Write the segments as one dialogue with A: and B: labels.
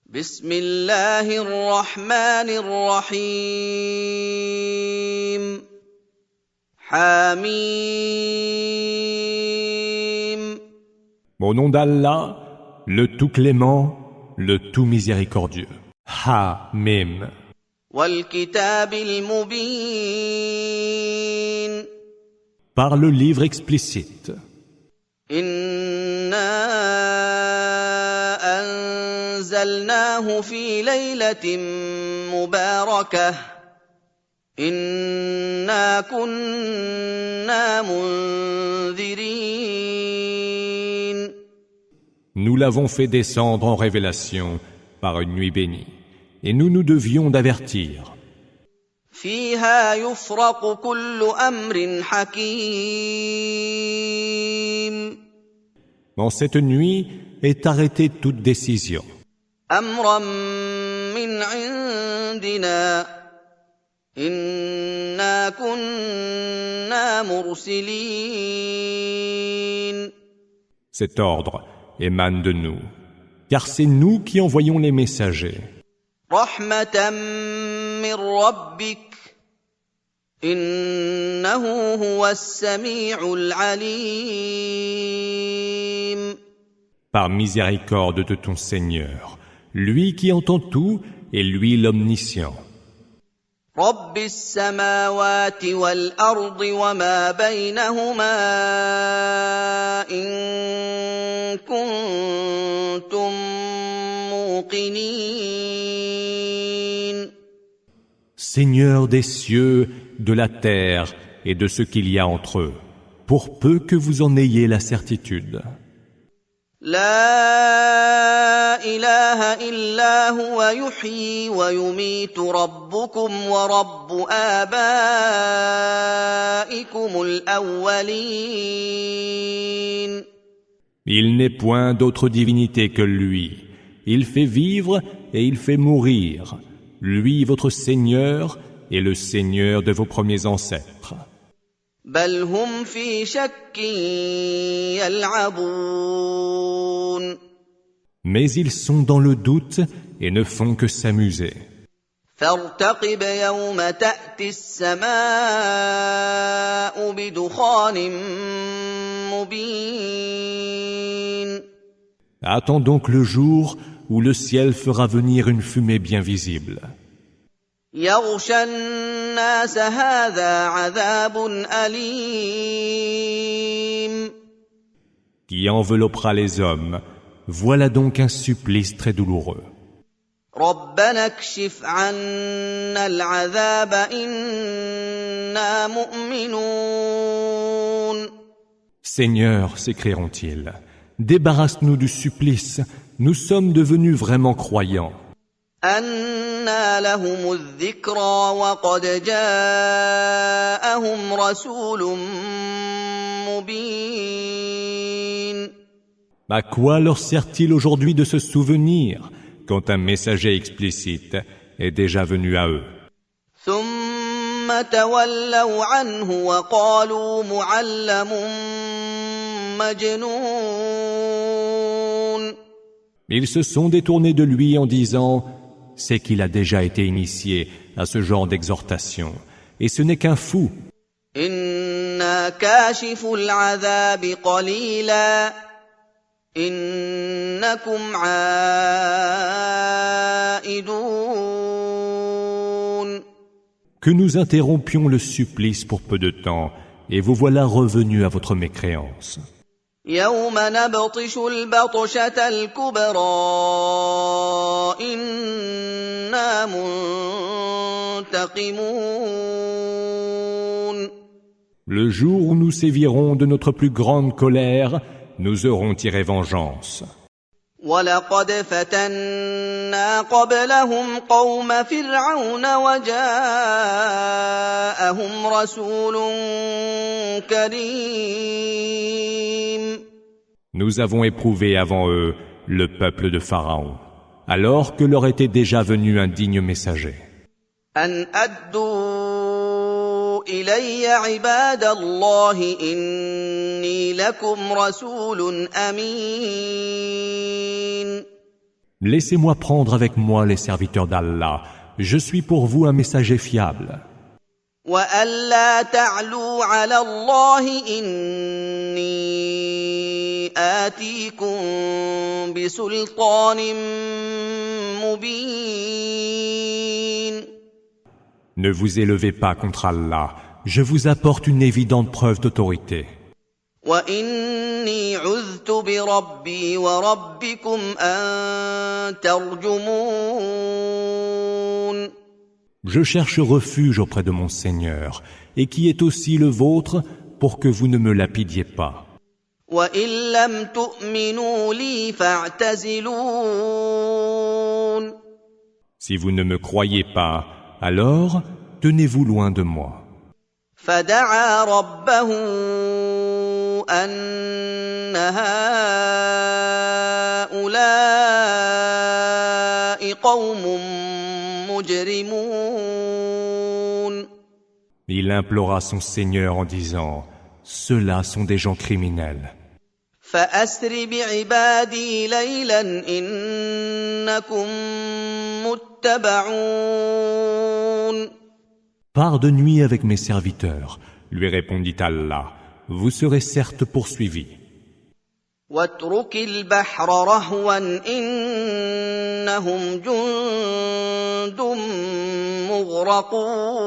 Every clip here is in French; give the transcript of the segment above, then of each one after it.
A: بسم الله الرحمن الرحيم حميم
B: Au nom d'Allah, le tout clément, le tout miséricordieux. Ha-Mim.
A: والكتاب المبين
B: Par le livre explicite.
A: إنا أنزلناه في ليلة مباركة إنا كنا منذرين
B: Nous l'avons fait descendre en révélation par une nuit bénie. Et nous nous devions d'avertir.
A: فيها يفرق كل أمر حكيم
B: En cette nuit est arrêtée toute décision.
A: أمرا من عندنا إنا كنا مرسلين
B: Cet ordre émane de nous, car c'est nous qui envoyons les messagers.
A: رحمة من ربك إنه هو السميع العليم
B: Par miséricorde de ton Seigneur, lui qui entend tout et lui l'omniscient.
A: رب السماوات والأرض وما بينهما إن كنتم موقنين
B: Seigneur des cieux, de la terre et de ce qu'il y a entre eux, pour peu que vous en ayez la certitude.
A: لا إله إلا هو يحيي ويميت ربكم ورب آبائكم الأولين
B: Il n'est point d'autre divinité que lui. Il fait vivre et il fait mourir. Lui, votre Seigneur, est le Seigneur de vos premiers ancêtres.
A: بل هم في شك يلعبون
B: Mais ils sont dans le doute et ne font que s'amuser.
A: فارتقب يوم تأتي السماء بدخان مبين
B: Attends donc le jour où le ciel fera venir une fumée bien visible.
A: يغشى الناس هذا عذاب أليم
B: Qui enveloppera les hommes. Voilà donc un supplice très douloureux.
A: ربنا اكشف عنا العذاب إنا مؤمنون
B: Seigneur, s'écrieront-ils, débarrasse-nous du supplice, nous sommes devenus vraiment croyants.
A: أنى لهم الذكرى وقد جاءهم رسول مبين
B: À quoi leur sert-il aujourd'hui de se souvenir quand un messager explicite est déjà venu à eux?
A: ثم تولوا عنه وقالوا معلم مجنون
B: Ils se sont détournés de lui en disant « C'est qu'il a déjà été initié à ce genre d'exhortation, et ce n'est qu'un fou.
A: إنا كاشف العذاب قليلا إنكم عائدون
B: Que nous interrompions le supplice pour peu de temps, et vous voilà revenus à votre mécréance. »
A: يوم نبطش البطشة الكبرى إنا منتقمون
B: Le jour où nous sévirons de notre plus grande colère, nous aurons tiré vengeance.
A: ولقد فتنا قبلهم قوم فرعون وجاءهم رسول كريم
B: Nous avons éprouvé avant eux le peuple de Pharaon, alors que leur était déjà venu un digne messager.
A: أن أدوا إلي عباد الله إني لكم رسول أمين
B: Laissez-moi prendre avec moi les serviteurs d'Allah. Je suis pour vous un messager fiable.
A: وألا تعلوا على الله إني آتيكم بسلطان مبين.
B: Ne vous élevez pas contre Allah. Je vous apporte une évidente preuve d'autorité.
A: وإني عذت بربي وربكم أن ترجمون.
B: Je cherche refuge auprès de mon Seigneur, et qui est aussi le vôtre, pour que vous ne me lapidiez pas.
A: وإن لم تؤمنوا لي فاعتزلون.
B: Si vous ne me croyez pas, alors tenez-vous loin de moi.
A: فدعا ربه أن هؤلاء قوم مجرمون.
B: Il implora son Seigneur en disant, « Ceux-là sont des gens criminels.
A: فأسر بعبادي ليلا إنكم متبعون.
B: Pars de nuit avec mes serviteurs, lui répondit Allah, vous serez certes poursuivis.
A: واترك البحر رهوا إنهم جند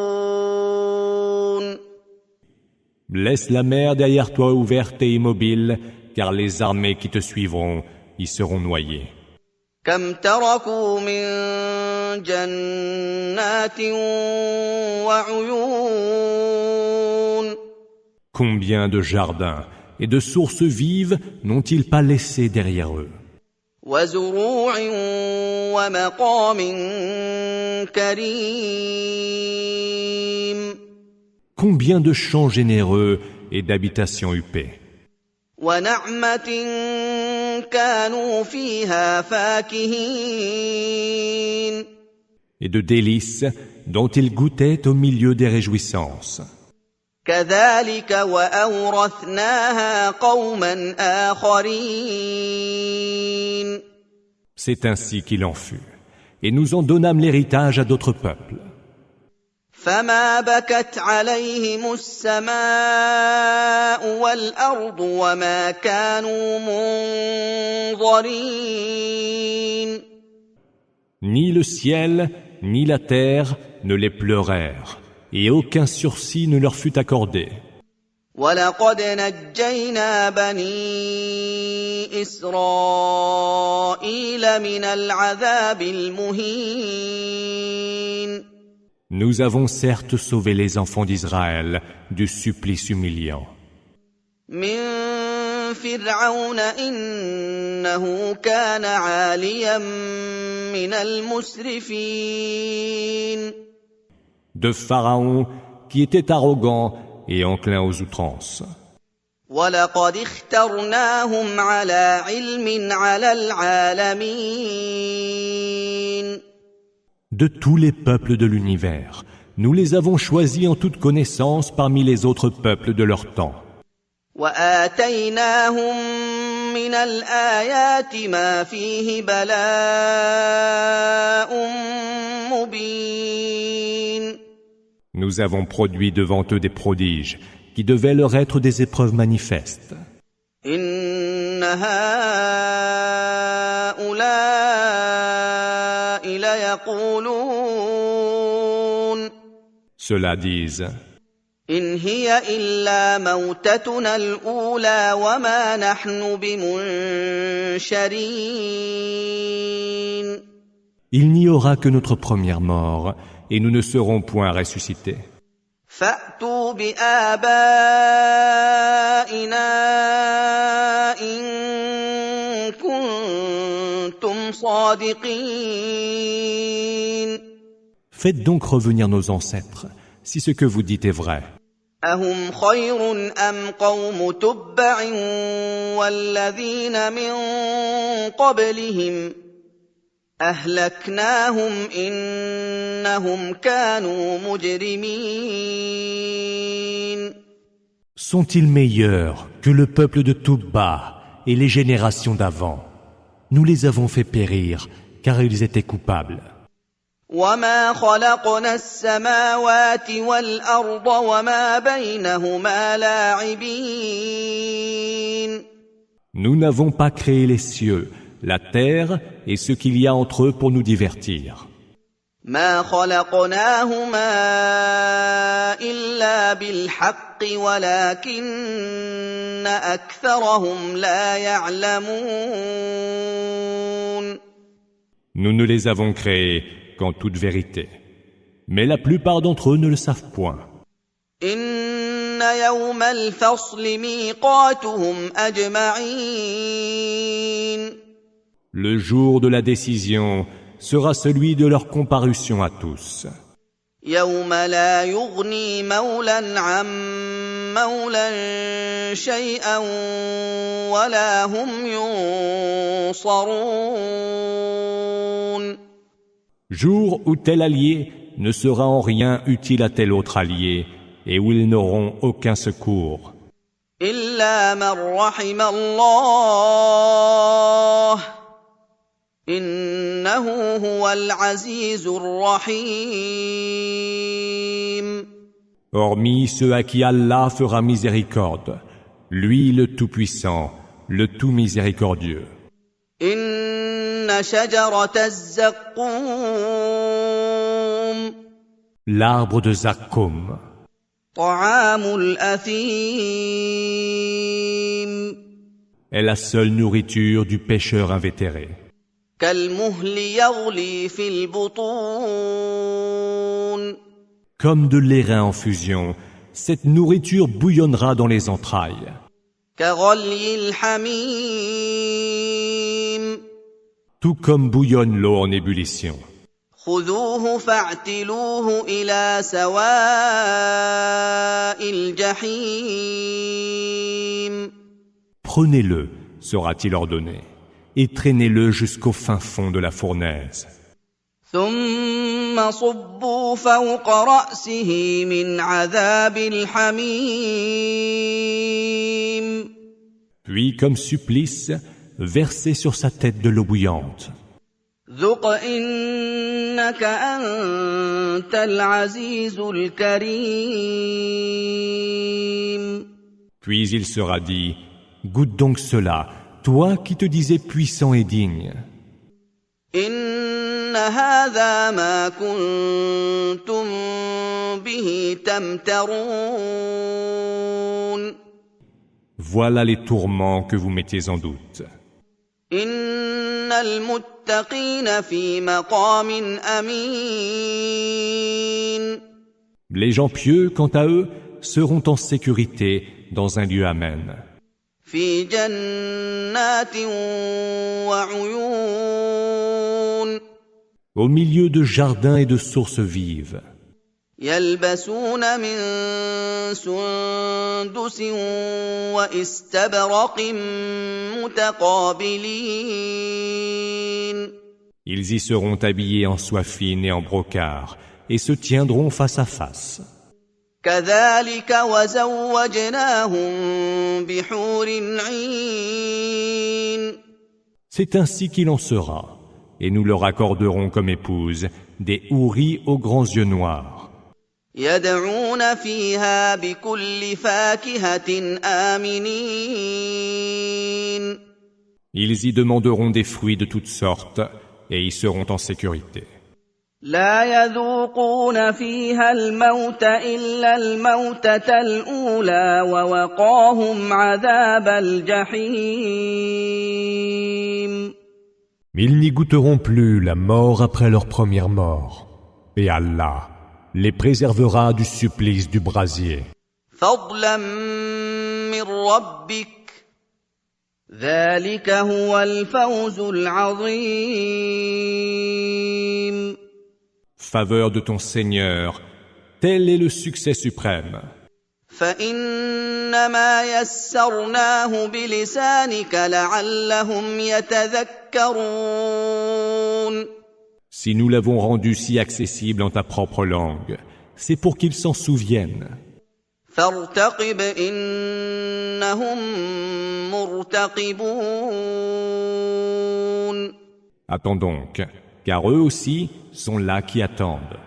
A: مغرقون.
B: Laisse la mer derrière toi ouverte et immobile, car les armées qui te suivront y seront noyées.
A: كم تركوا من جنات وعيون.
B: Combien de jardins et de sources vives n'ont-ils pas laissé derrière eux?
A: وزروع ومقام كريم.
B: Combien de champs généreux et d'habitations huppées.
A: ونعمة كانوا فيها فاكهين.
B: Et de délices dont ils goûtaient au milieu des réjouissances.
A: كذلك وأورثناها قوما آخرين.
B: C'est ainsi qu'il en fut. Et nous en donnâmes l'héritage à d'autres peuples.
A: فما بكت عليهم السماء والأرض وما كانوا منظرين.
B: Ni le ciel, ni la terre ne les pleurèrent, et aucun sursis ne leur fut accordé.
A: ولقد نجينا بني إسرائيل من العذاب المهين.
B: Nous avons certes sauvé les enfants d'Israël du supplice humiliant.
A: من فرعون إنه كان عاليا من المسرفين.
B: De Pharaon, qui était arrogant et enclin aux outrances.
A: ولقد اخترناهم على علم على العالمين.
B: De tous les peuples de l'univers, nous les avons choisis en toute connaissance parmi les autres peuples de leur temps.
A: وآتيناهم من الآيات ما فيه بلاء مبين.
B: Nous avons produit devant eux des prodiges qui devaient leur être des épreuves manifestes.
A: إن هؤلاء ليقولون.
B: Ceux-là disent,
A: إن هي إلا موتتنا الأولى وما نحن بمنشرين.
B: il n'y aura que notre première mort et nous ne serons point ressuscités.
A: فأتوا بآبائنا إن كنتم صادقين.
B: Faites donc revenir nos ancêtres, si ce que vous dites est vrai.
A: أهم خير أم قوم تبع والذين من قبلهم أهلكناهم إنهم كانوا مجرمين.
B: Sont-ils meilleurs que le peuple de Toubba et les générations d'avant? nous les avons fait périr, car ils étaient coupables.
A: وما خلقنا السماوات والأرض وما بينهما لاعبين.
B: Nous n'avons pas créé les cieux, la terre et ce qu'il y a entre eux pour nous divertir.
A: ما خلقناهما إلا بالحق ولكن أكثرهم لا يعلمون.
B: Nous ne les avons créés qu'en toute vérité. Mais la plupart d'entre eux ne le savent point.
A: إن يوم الفصل ميقاتهم أجمعين.
B: Le jour de la décision sera celui de leur comparution à tous.
A: يوم لا يغني مولى عن مولى شيئا ولا هم ينصرون.
B: Jour où tel allié ne sera en rien utile à tel autre allié et où ils n'auront aucun secours.
A: إلا من رحم الله إنه هو العزيز الرحيم.
B: Hormis ceux à qui Allah fera miséricorde, lui le Tout-Puissant, le Tout Miséricordieux.
A: إن شجرة الزقوم
B: L'arbre de Zakkum,
A: طعام الأثيم
B: est la seule nourriture du pécheur invétéré.
A: كالمهل يغلي في البطون.
B: Comme de l'airain en fusion, cette nourriture bouillonnera dans les entrailles.
A: كغلي الحميم.
B: Tout comme bouillonne l'eau en ébullition.
A: خذوه فاعتلوه إلى سواء الجحيم.
B: Prenez-le, sera-t-il ordonné, et traînez-le jusqu'au fin fond de la fournaise.
A: ثم صبوا فوق رأسه من عذاب الحميم.
B: Puis, comme supplice, versez sur sa tête de l'eau bouillante.
A: ذق إنك أنت العزيز الكريم.
B: Puis il sera dit, goûte donc cela, toi qui te disais puissant et digne.
A: إن هذا ما كنتم به تمترون.
B: Voilà les tourments que vous mettiez en doute.
A: إن المتقين في مقام أمين.
B: Les gens pieux, quant à eux, seront en sécurité dans un lieu amen.
A: في جنات وعيون.
B: Au milieu de jardins et de sources vives.
A: يلبسون من سندس واستبرق متقابلين.
B: Ils y seront habillés en soie fine et en brocart, et se tiendront face à face.
A: كذلك وزوجناهم بحور عين.
B: C'est ainsi qu'il en sera, et nous leur accorderons comme épouses des houris aux grands yeux noirs.
A: يدعون فيها بكل فاكهة آمنين.
B: Ils y demanderont des fruits de toutes sortes, et y seront en sécurité.
A: لا يذوقون فيها الموت إلا الموتة الأولى ووقاهم عذاب الجحيم.
B: Ils n'y goûteront plus la mort après leur première mort, et Allah les préservera du supplice du brasier.
A: فضلا من ربك ذلك هو الفوز العظيم.
B: Faveur de ton Seigneur, tel est le succès suprême.
A: فإنما يسرناه بلسانك لعلهم يتذكرون.
B: Si nous l'avons rendu si accessible en ta propre langue, c'est pour qu'ils s'en souviennent.
A: فارتقب إنهم مرتقبون
B: Attends donc, car eux aussi sont là qui attendent.